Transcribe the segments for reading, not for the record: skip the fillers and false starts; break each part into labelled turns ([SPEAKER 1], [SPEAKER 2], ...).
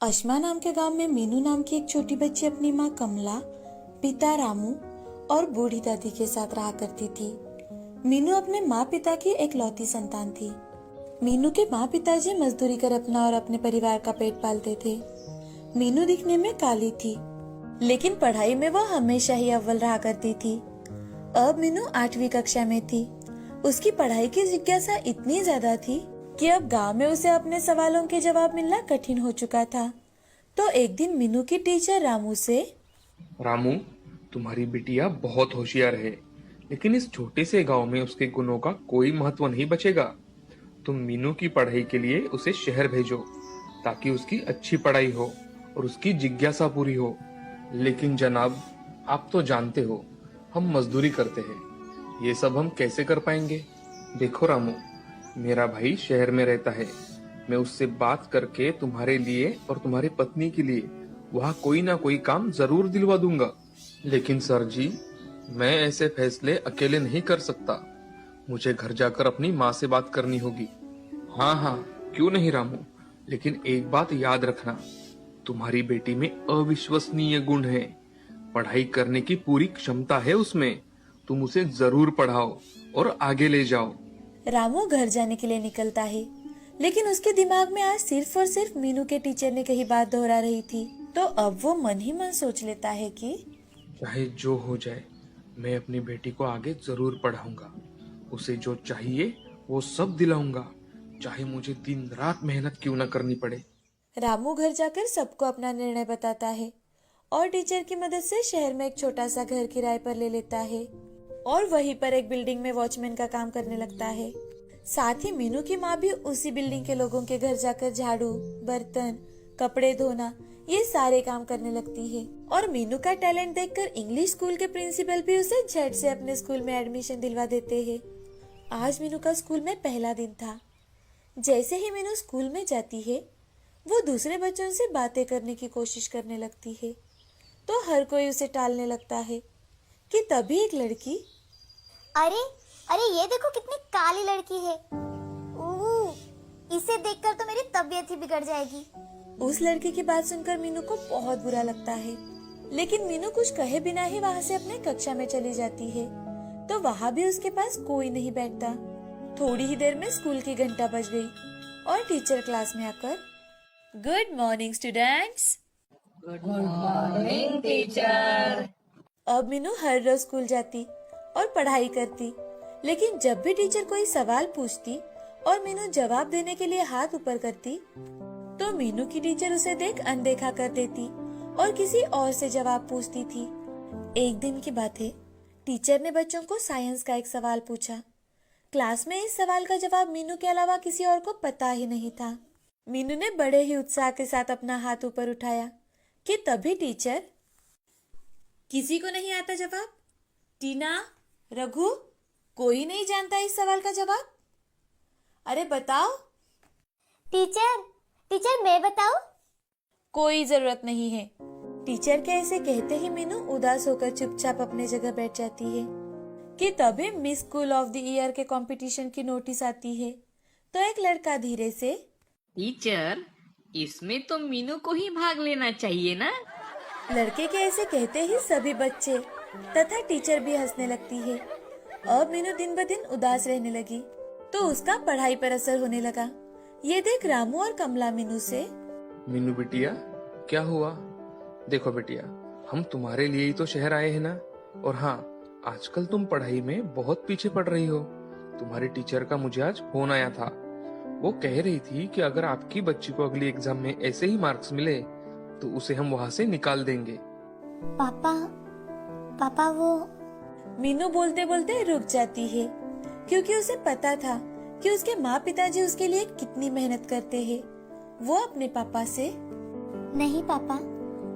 [SPEAKER 1] अश्मा नाम के गांव में मीनू नाम की एक छोटी बच्ची अपनी माँ कमला, पिता रामू और बूढ़ी दादी के साथ रहा करती थी। मीनू अपने माँ पिता की एक लौती संतान थी। मीनू के माँ पिताजी मजदूरी कर अपना और अपने परिवार का पेट पालते थे। मीनू दिखने में काली थी, लेकिन पढ़ाई में वह हमेशा ही अव्वल रहा करती थी। अब मीनू 8वीं कक्षा में थी। उसकी पढ़ाई की जिज्ञासा इतनी ज्यादा थी कि अब गांव में उसे अपने सवालों के जवाब मिलना कठिन हो चुका था। तो एक दिन मीनू की टीचर रामू से,
[SPEAKER 2] रामू, तुम्हारी बिटिया बहुत होशियार है, लेकिन इस छोटे से गांव में उसके गुणों का कोई महत्व नहीं बचेगा। तुम मीनू की पढ़ाई के लिए उसे शहर भेजो, ताकि उसकी अच्छी पढ़ाई हो और उसकी जिज्ञासा पूरी हो। लेकिन जनाब, आप तो जानते हो, हम मजदूरी करते हैं, ये सब हम कैसे कर पाएंगे। देखो रामू, मेरा भाई शहर में रहता है। मैं उससे बात करके तुम्हारे लिए और तुम्हारी पत्नी के लिए वहाँ कोई ना कोई काम जरूर दिलवा दूंगा। लेकिन सर जी, मैं ऐसे फैसले अकेले नहीं कर सकता। मुझे घर जाकर अपनी माँ से बात करनी होगी। हाँ हाँ, क्यों नहीं रामू, लेकिन एक बात याद रखना, तुम्हारी बेटी में अविश्वसनीय गुण है। पढ़ाई करने की पूरी क्षमता है उसमें। तुम उसे जरूर पढ़ाओ और आगे ले जाओ।
[SPEAKER 1] रामू घर जाने के लिए निकलता है, लेकिन उसके दिमाग में आज सिर्फ और सिर्फ मीनू के टीचर ने कही बात दोहरा रही थी। तो अब वो मन ही मन सोच लेता है कि
[SPEAKER 2] चाहे जो हो जाए, मैं अपनी बेटी को आगे जरूर पढ़ाऊंगा। उसे जो चाहिए वो सब दिलाऊंगा, चाहे मुझे दिन रात मेहनत क्यों न करनी पड़े।
[SPEAKER 1] रामू घर जाकर सबको अपना निर्णय बताता है और टीचर की मदद से शहर में एक छोटा सा घर किराए पर ले लेता है और वहीं पर एक बिल्डिंग में वॉचमैन का काम करने लगता है। साथ ही मीनू की माँ भी उसी बिल्डिंग के लोगों के घर जाकर झाड़ू, बर्तन, कपड़े धोना, ये सारे काम करने लगती है। और मीनू का टैलेंट देखकर इंग्लिश स्कूल के प्रिंसिपल भी उसे झट से अपने स्कूल में एडमिशन दिलवा देते हैं। आज मीनू का स्कूल में पहला दिन था। जैसे ही मीनू स्कूल में जाती है, वो दूसरे बच्चों से बातें करने की कोशिश करने लगती है, तो हर कोई उसे टालने लगता है कि तभी एक लड़की,
[SPEAKER 3] अरे अरे ये देखो कितनी काली लड़की है। इसे देखकर तो मेरी तबीयत ही बिगड़ जाएगी।
[SPEAKER 1] उस लड़के की बात सुनकर मीनू को बहुत बुरा लगता है, लेकिन मीनू कुछ कहे बिना ही वहाँ से अपने कक्षा में चली जाती है। तो वहाँ भी उसके पास कोई नहीं बैठता। थोड़ी ही देर में स्कूल की घंटा बज गई और टीचर क्लास में आकर, good morning students.
[SPEAKER 4] Good morning teacher.
[SPEAKER 1] अब मीनू हर रोज स्कूल जाती और पढ़ाई करती, लेकिन जब भी टीचर कोई सवाल पूछती और मीनू जवाब देने के लिए हाथ ऊपर करती, तो मीनू की टीचर उसे देख अनदेखा कर देती और किसी और से जवाब पूछती थी। एक दिन की बात है, टीचर ने बच्चों को साइंस का एक सवाल पूछा। क्लास में इस सवाल का जवाब मीनू के अलावा किसी और को पता ही नहीं था। मीनू ने बड़े ही उत्साह के साथ अपना हाथ ऊपर उठाया कि तभी टीचर, किसी को नहीं आता जवाब? टीना, रघु, कोई नहीं जानता इस सवाल का जवाब? अरे बताओ।
[SPEAKER 3] टीचर टीचर मैं बताऊं?
[SPEAKER 1] कोई जरूरत नहीं है। टीचर के ऐसे कहते ही मीनू उदास होकर चुपचाप अपने जगह बैठ जाती है कि तभी miss school of the year के कंपटीशन की नोटिस आती है। तो एक लड़का धीरे से,
[SPEAKER 4] टीचर, इसमें तो मीनू को ही भाग लेना चाहिए ना।
[SPEAKER 1] लड़के के ऐसे कहते ही सभी बच्चे तथा टीचर भी हंसने लगती है। अब मीनू दिन ब दिन उदास रहने लगी, तो उसका पढ़ाई पर असर होने लगा। ये देख रामू और कमला मीनू से,
[SPEAKER 2] मीनू बिटिया, क्या हुआ? देखो बिटिया, हम तुम्हारे लिए ही तो शहर आए हैं ना। और हाँ, आजकल तुम पढ़ाई में बहुत पीछे पड़ रही हो। तुम्हारे टीचर का मुझे आज फोन आया था। वो कह रही थी कि अगर आपकी बच्ची को अगली एग्जाम में ऐसे ही मार्क्स मिले तो उसे हम वहाँ से निकाल देंगे।
[SPEAKER 3] पापा पापा वो
[SPEAKER 1] मीनू बोलते बोलते रुक जाती है, क्योंकि उसे पता था कि उसके माँ पिताजी उसके लिए कितनी मेहनत करते हैं। वो अपने पापा से,
[SPEAKER 3] नहीं पापा,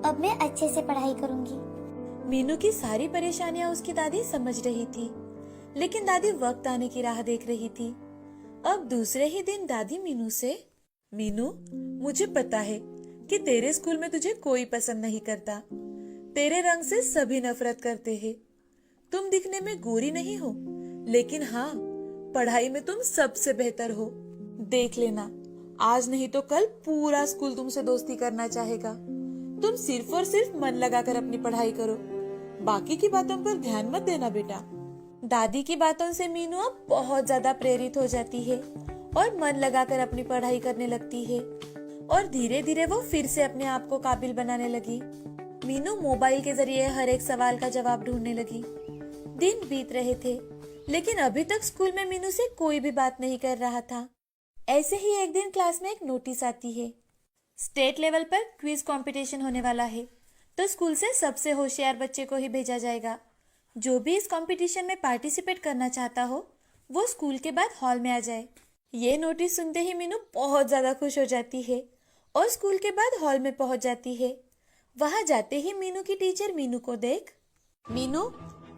[SPEAKER 3] अब मैं अच्छे से पढ़ाई करूंगी।
[SPEAKER 1] मीनू की सारी परेशानियां उसकी दादी समझ रही थी, लेकिन दादी वक्त आने की राह देख रही थी। अब दूसरे ही दिन दादी मीनू से, मीनू, मुझे पता है कि तेरे स्कूल में तुझे कोई पसंद नहीं करता। तेरे रंग से सभी नफरत करते हैं। तुम दिखने में गोरी नहीं हो, लेकिन हाँ, पढ़ाई में तुम सबसे बेहतर हो। देख लेना, आज नहीं तो कल पूरा स्कूल तुमसे दोस्ती करना चाहेगा। तुम सिर्फ और सिर्फ मन लगाकर अपनी पढ़ाई करो, बाकी की बातों पर ध्यान मत देना बेटा। दादी की बातों से मीनू अब बहुत ज्यादा प्रेरित हो जाती है और मन लगाकर अपनी पढ़ाई करने लगती है और धीरे धीरे वो फिर से अपने आप को काबिल बनाने लगी। मीनू मोबाइल के जरिए हर एक सवाल का जवाब ढूंढने लगी। दिन बीत रहे थे, लेकिन अभी तक स्कूल में मीनू से कोई भी बात नहीं कर रहा था। ऐसे ही एक दिन क्लास में एक नोटिस आती है, स्टेट लेवल पर क्विज कंपटीशन होने वाला है, तो स्कूल से सबसे होशियार बच्चे को ही भेजा जाएगा। जो भी इस कंपटीशन में पार्टिसिपेट करना चाहता हो वो स्कूल के बाद हॉल में आ जाए। ये नोटिस सुनते ही मीनू बहुत ज्यादा खुश हो जाती है और स्कूल के बाद हॉल में पहुंच जाती है। वहां जाते ही मीनू की टीचर मीनू को देख, मीनू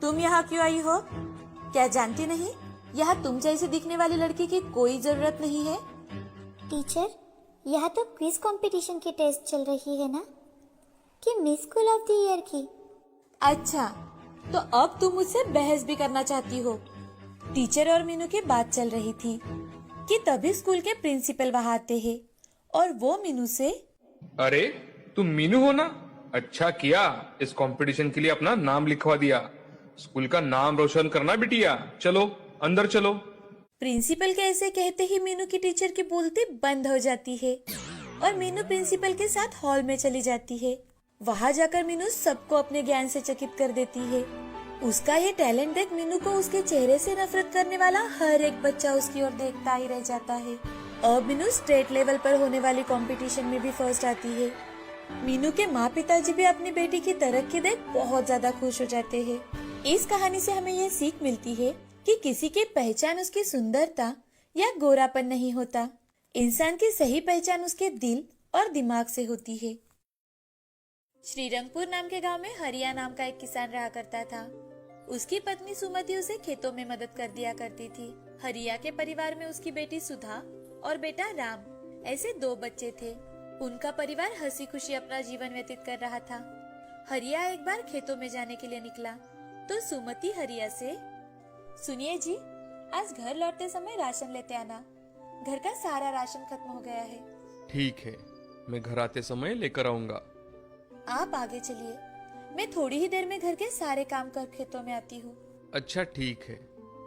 [SPEAKER 1] तुम यहाँ क्यों आई हो? क्या जानती नहीं यहाँ तुम जैसे दिखने वाली लड़की की कोई जरूरत नहीं है।
[SPEAKER 3] टीचर, यहाँ तो क्विज कंपटीशन की टेस्ट चल रही है ना, कि miss school of the year की।
[SPEAKER 1] अच्छा, तो अब तुम मुझसे बहस भी करना चाहती हो। टीचर और मीनू की बात चल रही थी कि तभी स्कूल के प्रिंसिपल वहां आते हैं और वो मीनू से,
[SPEAKER 2] अरे तुम मीनू हो ना? अच्छा किया, इस कंपटीशन के लिए अपना नाम लिखवा दिया। स्कूल का नाम रोशन करना बिटिया। चलो अंदर चलो।
[SPEAKER 1] प्रिंसिपल के ऐसे कहते ही मीनू की टीचर की बोलती बंद हो जाती है और मीनू प्रिंसिपल के साथ हॉल में चली जाती है। वहां जाकर मीनू सबको अपने ज्ञान से चकित कर देती है। उसका ये टैलेंट देख मीनू को उसके चेहरे से नफरत करने वाला हर एक बच्चा उसकी ओर देखता ही रह जाता है। अब मीनू स्टेट लेवल पर होने वाली कंपटीशन में भी फर्स्ट आती है। मीनू के माँ पिताजी भी अपनी बेटी की तरक्की देख बहुत ज्यादा खुश हो जाते हैं। इस कहानी से हमें यह सीख मिलती है कि किसी की पहचान उसकी सुंदरता या गोरापन नहीं होता, इंसान की सही पहचान उसके दिल और दिमाग से होती है। श्रीरंगपुर नाम के गांव में हरिया नाम का एक किसान रहा करता था। उसकी पत्नी सुमति उसे खेतों में मदद कर दिया करती थी। हरिया के परिवार में उसकी बेटी सुधा और बेटा राम, ऐसे 2 बच्चे थे। उनका परिवार हंसी खुशी अपना जीवन व्यतीत कर रहा था। हरिया एक बार खेतों में जाने के लिए निकला तो सुमति हरिया से, सुनिए जी, आज घर लौटते समय राशन लेते आना, घर का सारा राशन खत्म हो गया है।
[SPEAKER 2] ठीक है, मैं घर आते समय लेकर आऊंगा।
[SPEAKER 1] आप आगे चलिए, मैं थोड़ी ही देर में घर के सारे काम कर खेतों में आती हूँ।
[SPEAKER 2] अच्छा ठीक है।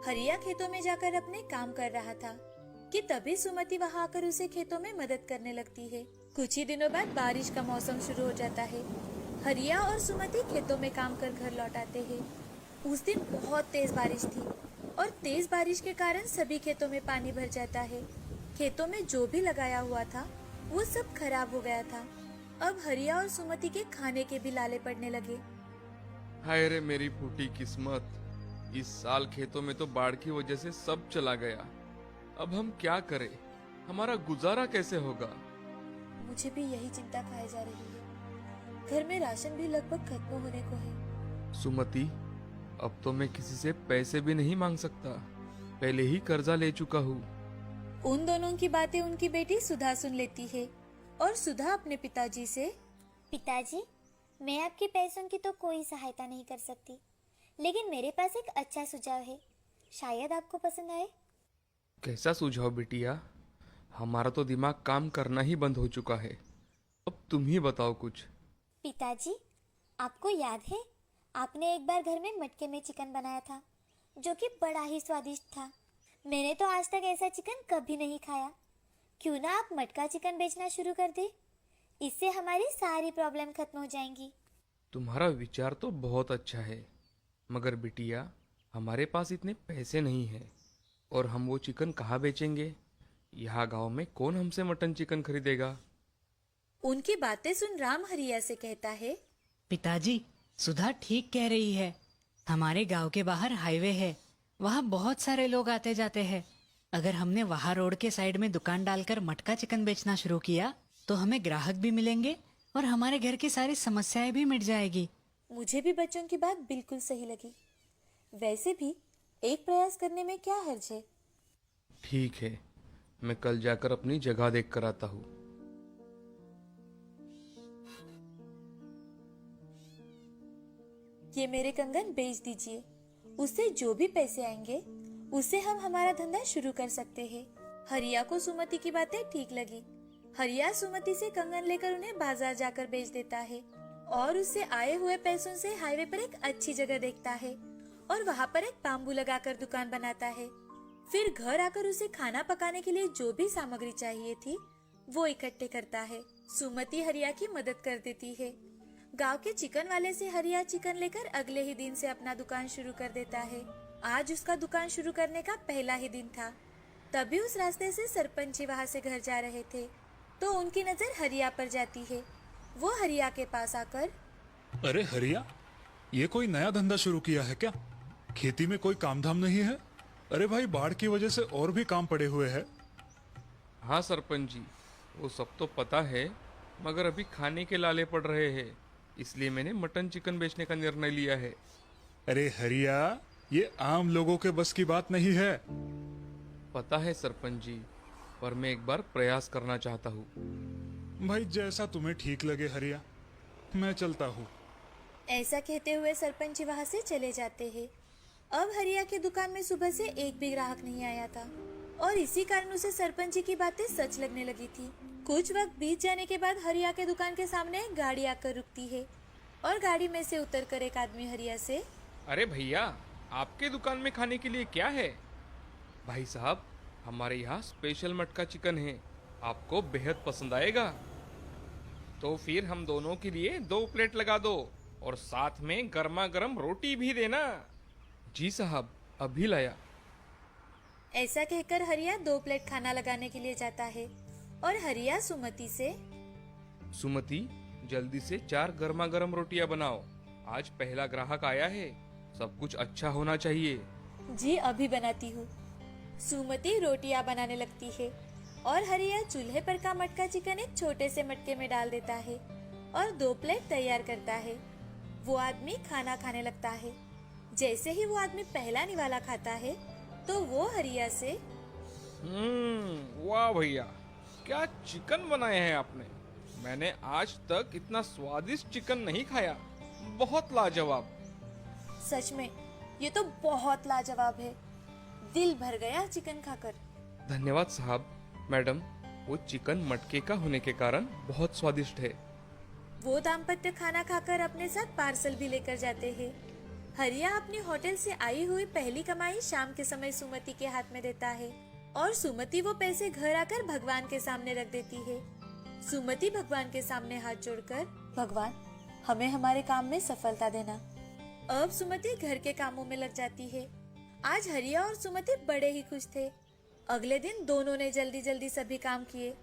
[SPEAKER 1] हरिया खेतों में जाकर अपने काम कर रहा था कि तभी सुमति वहां आकर उसे खेतों में मदद करने लगती है। कुछ ही दिनों बाद बारिश का मौसम शुरू हो जाता है। हरिया और सुमति खेतों में काम कर घर लौट आते हैं। उस दिन बहुत तेज बारिश थी और तेज बारिश के कारण सभी खेतों में पानी भर जाता है। खेतों में जो भी लगाया हुआ था वो सब खराब हो गया था। अब हरिया और सुमति के खाने के भी लाले पड़ने लगे।
[SPEAKER 2] हाय रे मेरी फूटी किस्मत, इस साल खेतों में तो बाढ़ की वजह से सब चला गया। अब हम क्या करें? हमारा गुजारा कैसे होगा?
[SPEAKER 1] मुझे भी यही चिंता खाए जा रही है। घर में राशन भी लगभग खत्म होने को है।
[SPEAKER 2] सुमति, अब तो मैं किसी से पैसे भी नहीं मांग सकता, पहले ही कर्जा ले चुका हूँ।
[SPEAKER 1] उन दोनों की बातें उनकी बेटी सुधा सुन लेती है और सुधा अपने पिताजी से,
[SPEAKER 3] पिताजी, मैं आपके पैसों की तो कोई सहायता नहीं कर सकती, लेकिन मेरे पास एक अच्छा सुझाव है, शायद आपको पसंद आए।
[SPEAKER 2] कैसा सुझाव बिटिया? हमारा तो दिमाग काम करना ही बंद हो चुका है। अब तुम ही बताओ कुछ।
[SPEAKER 3] पिताजी, आपको याद है आपने एक बार घर में मटके में चिकन बनाया था, जो कि बड़ा ही स्वादिष्ट था। मैंने तो आज तक ऐसा चिकन कभी नहीं खाया। क्यों ना आप मटका चिकन बेचना शुरू कर दे, इससे हमारी सारी प्रॉब्लम खत्म हो जाएंगी।
[SPEAKER 2] तुम्हारा विचार तो बहुत अच्छा है, मगर बिटिया हमारे पास इतने पैसे नहीं हैं और हम वो चिकन कहाँ बेचेंगे? यहाँ गांव में कौन हमसे मटन चिकन खरीदेगा?
[SPEAKER 1] उनकी बातें सुन राम हरिया से कहता है,
[SPEAKER 5] पिताजी, सुधा ठीक कह रही है। हमारे गांव के बाहर हाईवे है, वहाँ बहुत सारे लोग आते जाते हैं। अगर हमने वहाँ रोड के साइड में दुकान डालकर मटका चिकन बेचना शुरू किया तो हमें ग्राहक भी मिलेंगे और हमारे घर की सारी समस्याएं भी मिट जाएगी।
[SPEAKER 1] मुझे भी बच्चों की बात बिल्कुल सही लगी। वैसे भी एक प्रयास करने में क्या हर्ज है।
[SPEAKER 2] ठीक है, मैं कल जाकर अपनी जगह देख कर आता हूँ।
[SPEAKER 1] ये मेरे कंगन बेच दीजिए, उससे जो भी पैसे आएंगे उससे हम हमारा धंधा शुरू कर सकते हैं। हरिया को सुमति की बातें ठीक लगी। हरिया सुमति से कंगन लेकर उन्हें बाजार जाकर बेच देता है और उससे आए हुए पैसों से हाईवे पर एक अच्छी जगह देखता है और वहाँ पर एक बाम्बू लगाकर दुकान बनाता है। फिर घर आकर उसे खाना पकाने के लिए जो भी सामग्री चाहिए थी वो इकट्ठे करता है। सुमति हरिया की मदद कर देती है। गांव के चिकन वाले से हरिया चिकन लेकर अगले ही दिन से अपना दुकान शुरू कर देता है। आज उसका दुकान शुरू करने का पहला ही दिन था। तभी उस रास्ते से सरपंच जी वहाँ से घर जा रहे थे तो उनकी नजर हरिया पर जाती है। वो हरिया के पास आकर,
[SPEAKER 6] अरे हरिया, ये कोई नया धंधा शुरू किया है क्या? खेती में कोई काम धाम नहीं है? अरे भाई, बाढ़ की वजह से और भी काम पड़े हुए हैं।
[SPEAKER 2] हाँ सरपंच जी, वो सब तो पता है, मगर अभी खाने के लाले पड़ रहे हैं, इसलिए मैंने मटन चिकन बेचने का निर्णय लिया है।
[SPEAKER 6] अरे हरिया, ये आम लोगों के बस की बात नहीं है।
[SPEAKER 2] पता है सरपंच जी, पर मैं एक बार प्रयास करना चाहता हूँ।
[SPEAKER 6] भाई जैसा तुम्हें ठीक लगे हरिया, मैं चलता हूँ।
[SPEAKER 1] ऐसा कहते हुए सरपंच जी वहाँ से चले जाते हैं। अब हरिया की दुकान में सुबह से एक भी ग्राहक नहीं आया था और इसी कारण उसे सरपंच जी की बातें सच लगने लगी थी। कुछ वक्त बीत जाने के बाद हरिया के दुकान के सामने एक गाड़ी आकर रुकती है और गाड़ी में से उतरकर एक आदमी हरिया से,
[SPEAKER 2] अरे भैया, आपके दुकान में खाने के लिए क्या है? भाई साहब, हमारे यहाँ स्पेशल मटका चिकन है, आपको बेहद पसंद आएगा। तो फिर हम दोनों के लिए 2 प्लेट लगा दो और साथ में गर्मा गर्म रोटी भी देना। जी साहब, अभी लाया।
[SPEAKER 1] ऐसा कहकर हरिया 2 प्लेट खाना लगाने के लिए जाता है और हरिया सुमति से,
[SPEAKER 2] सुमति, जल्दी से 4 गर्मा गर्म रोटियां बनाओ, आज पहला ग्राहक आया है, सब कुछ अच्छा होना चाहिए।
[SPEAKER 1] जी अभी बनाती हूँ। सुमति रोटियां बनाने लगती है और हरिया चूल्हे पर का मटका चिकन एक छोटे से मटके में डाल देता है और 2 प्लेट तैयार करता है। वो आदमी खाना खाने लगता है। जैसे ही वो आदमी पहला निवाला खाता है तो वो हरिया से,
[SPEAKER 2] वाह भैया, क्या चिकन बनाया है आपने। मैंने आज तक इतना स्वादिष्ट चिकन नहीं खाया, बहुत लाजवाब।
[SPEAKER 1] सच में ये तो बहुत लाजवाब है, दिल भर गया चिकन खाकर।
[SPEAKER 2] धन्यवाद साहब। मैडम, वो चिकन मटके का होने के कारण बहुत स्वादिष्ट है।
[SPEAKER 1] वो दाम्पत्य खाना खाकर अपने साथ पार्सल भी लेकर जाते हैं। हरिया अपनी होटल से आई हुई पहली कमाई शाम के समय सुमति के हाथ में देता है और सुमति वो पैसे घर आकर भगवान के सामने रख देती है। सुमति भगवान के सामने हाथ जोड़कर, भगवान हमें हमारे काम में सफलता देना। अब सुमति घर के कामों में लग जाती है। आज हरिया और सुमति बड़े ही खुश थे। अगले दिन दोनों ने जल्दी जल्दी सभी काम किए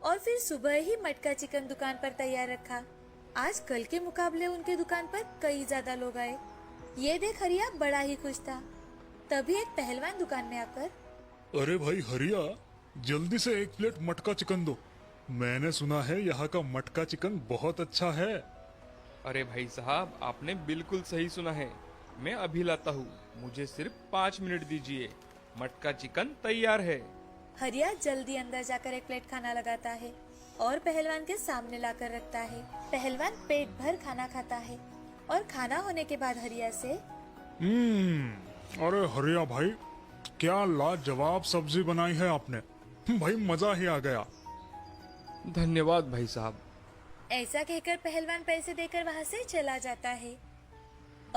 [SPEAKER 1] और फिर सुबह ही मटका चिकन दुकान पर तैयार रखा। आज कल के मुकाबले उनके दुकान पर कई ज्यादा लोग आए। ये देख हरिया बड़ा ही खुश था। तभी एक पहलवान दुकान में आकर,
[SPEAKER 6] अरे भाई हरिया, जल्दी से 1 प्लेट मटका चिकन दो। मैंने सुना है यहाँ का मटका चिकन बहुत अच्छा है।
[SPEAKER 2] अरे भाई साहब, आपने बिल्कुल सही सुना है, मैं अभी लाता हूँ, मुझे सिर्फ 5 मिनट दीजिए, मटका चिकन तैयार है।
[SPEAKER 1] हरिया जल्दी अंदर जाकर 1 प्लेट खाना लगाता है और पहलवान के सामने लाकर रखता है। पहलवान पेट भर खाना खाता है और खाना होने के बाद हरिया से,
[SPEAKER 6] अरे हरिया भाई, क्या लाजवाब सब्जी बनाई है आपने, भाई मजा ही आ गया।
[SPEAKER 2] धन्यवाद भाई साहब।
[SPEAKER 1] ऐसा कहकर पहलवान पैसे देकर वहाँ से चला जाता है।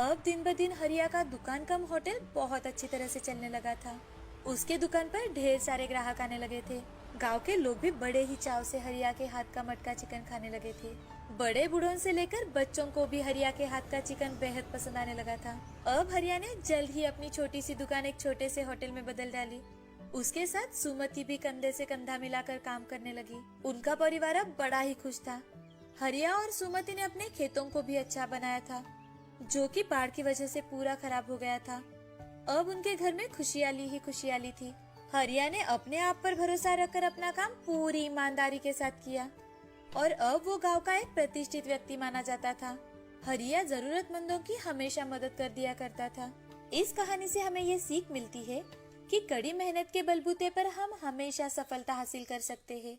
[SPEAKER 1] अब दिन ब दिन हरिया का दुकान कम होटल बहुत अच्छी तरह से चलने लगा था। उसके दुकान पर ढेर सारे ग्राहक आने लगे थे। गांव के लोग भी बड़े ही चाव से हरिया के हाथ का मटका चिकन खाने लगे थे। बड़े बूढ़ों से लेकर बच्चों को भी हरिया के हाथ का चिकन बेहद पसंद आने लगा था। अब हरिया ने जल्द ही अपनी छोटी सी दुकान एक छोटे से होटल में बदल डाली। उसके साथ सुमति भी कंधे से कंधा मिलाकर काम करने लगी। उनका परिवार अब बड़ा ही खुश था। हरिया और सुमति ने अपने खेतों को भी अच्छा बनाया था, जो कि बाढ़ की वजह से पूरा खराब हो गया था। अब उनके घर में खुशहाली ही खुशहाली थी। हरिया ने अपने आप पर भरोसा रखकर अपना काम पूरी ईमानदारी के साथ किया और अब वो गांव का एक प्रतिष्ठित व्यक्ति माना जाता था। हरिया जरूरतमंदों की हमेशा मदद कर दिया करता था। इस कहानी से हमें ये सीख मिलती है कि कड़ी मेहनत के बलबूते पर हम हमेशा सफलता हासिल कर सकते हैं।